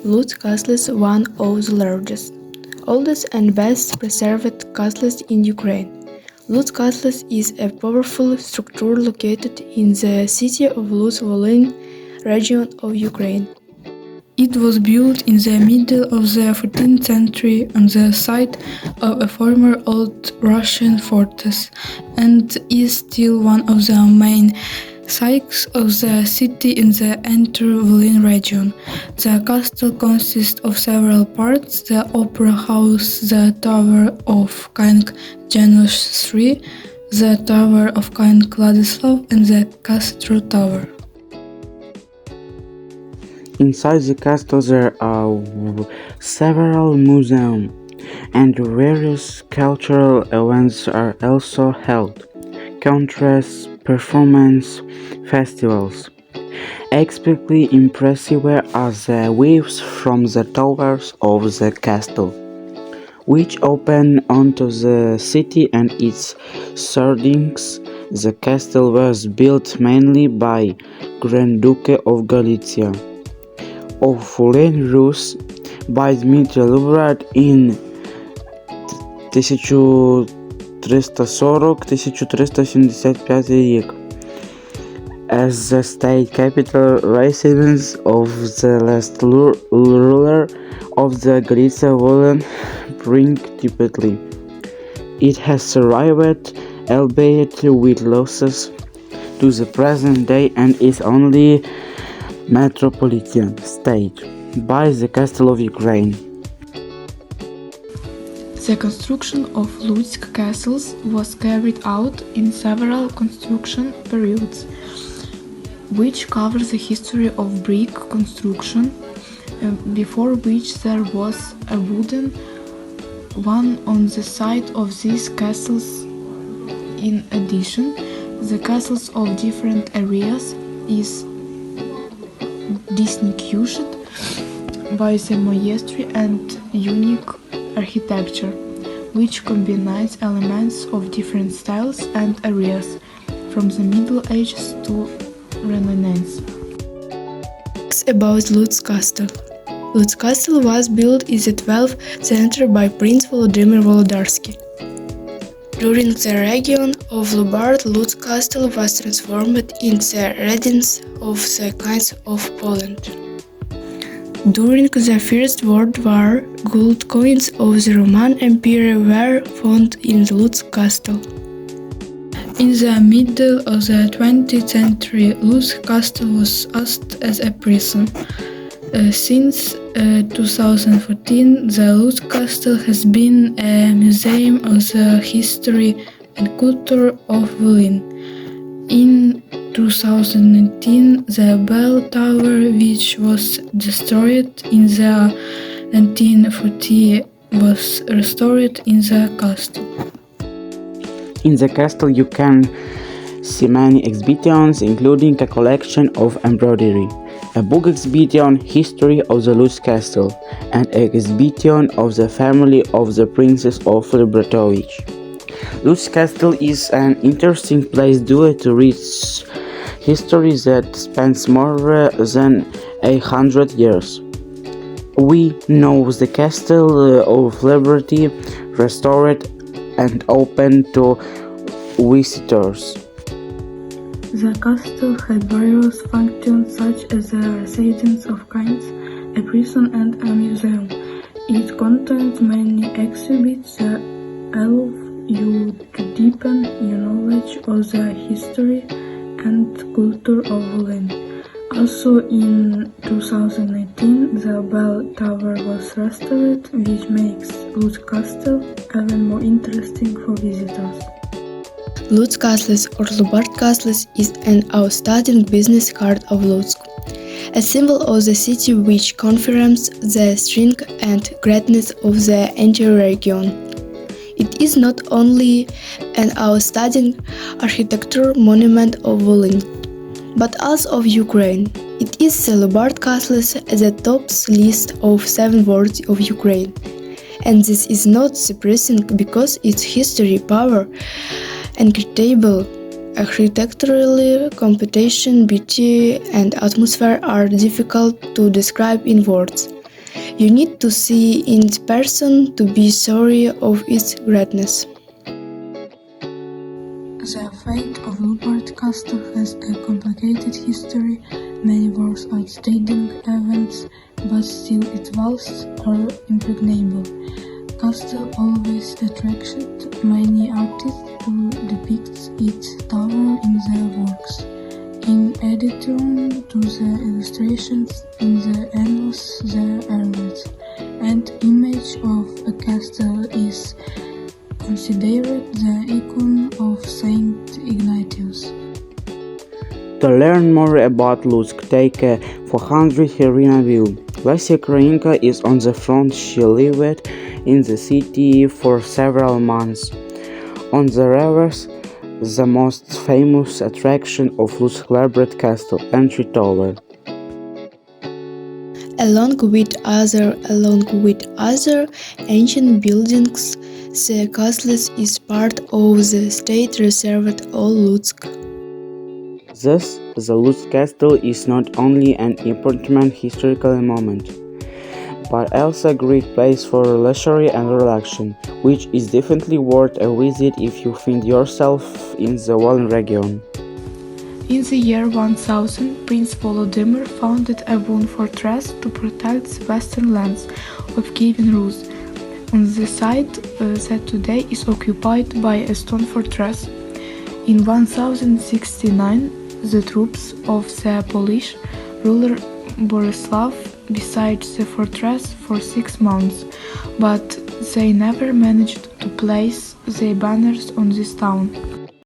Lutsk Castle is one of the largest, oldest and best preserved castles in Ukraine. Lutsk Castle is a powerful structure located in the city of Lutsk-Volyn region of Ukraine. It was built in the middle of the 14th century on the site of a former old Russian fortress and is still one of the main sites of the city in the entire Volyn region. The castle consists of several parts: the opera house, the tower of King Janusz III, the tower of King Vladislav, and the cathedral tower. Inside the castle there are several museums and various cultural events are also held. Concerts, performance, festivals. Especially impressive are the views from the towers of the castle, which open onto the city and its surroundings. The castle was built mainly by Grand Duke of Galicia of Volyn Rus by Dmitry Lubrat in 1340-1375 рік as the state capital residence of the last ruler of the Galicia Volyn principality. It has survived, albeit with losses, to the present day and is only metropolitan state by the Castle of Ukraine. The construction of Lutsk castles was carried out in several construction periods, which cover the history of brick construction, before which there was a wooden one on the side of these castles. In addition, the castles of different areas is distinguished by the mastery and unique architecture, which combines elements of different styles and areas, from the Middle Ages to Renaissance. About Lutsk Castle. Lutsk Castle was built in the 12th century by Prince Volodymyr Volodarsky. During the reign of Lubart, Lutsk Castle was transformed into the residence of the Kings of Poland. During the First World War, gold coins of the Roman Empire were found in the Lutsk Castle. In the middle of the 20th century, Lutsk Castle was used as a prison. Since 2014, the Lutsk Castle has been a museum of the history and culture of Volyn. In 2019, the bell tower, which was destroyed in the 1940s, was restored in the castle. In the castle you can see many exhibitions, including a collection of embroidery, a book exhibition, History of the Lutsk Castle, and an exhibition of the family of the Princess of Lubratovich. Lutsk Castle is an interesting place due to its history that spans more than 100 years. We know the Castle of Liberty restored and open to visitors. The castle had various functions such as a residence of kings, a prison and a museum. It contains many exhibits that allow you to deepen your knowledge of the history and culture of Volyn. Also in 2019, the bell tower was restored, which makes Lutsk Castle even more interesting for visitors. Lutsk Castles or Lubart Castles is an outstanding business card of Lutsk, a symbol of the city which confirms the strength and greatness of the entire region. It is not only an outstanding architectural monument of Volyn, but also of Ukraine. It is the Lubart Castles at the top list of 7 words of Ukraine. And this is not surprising because its history, power, incredible architecturally computation, beauty, and atmosphere are difficult to describe in words. You need to see in person to be sorry of its greatness. The fate of Lubart Castle has a complicated history, many wars, outstanding events, but still its walls are impregnable. Castle always attracted many artists who depict its tower in their works. In addition to the illustrations in the annals, the artwork and image of a castle is considered the icon of Saint Ignatius. To learn more about Lutsk, take a 400 Irina view. Lesya Ukrainka is on the front. She lived in the city for several months. On the reverse, the most famous attraction of Lutsk Lebret Castle, Entry Tower. Along with other ancient buildings, the castle is part of the state reserved Old Lutsk. Thus, the Lutsk Castle is not only an important historical moment, but also a great place for leisure and relaxation, which is definitely worth a visit if you find yourself in the Volyn region. In the year 1000, Prince Volodymyr founded a wooden fortress to protect the western lands of Kievan Rus, on the site that today is occupied by a stone fortress. In 1069, the troops of the Polish ruler Borislav besieged the fortress for 6 months, but they never managed to place their banners on this town.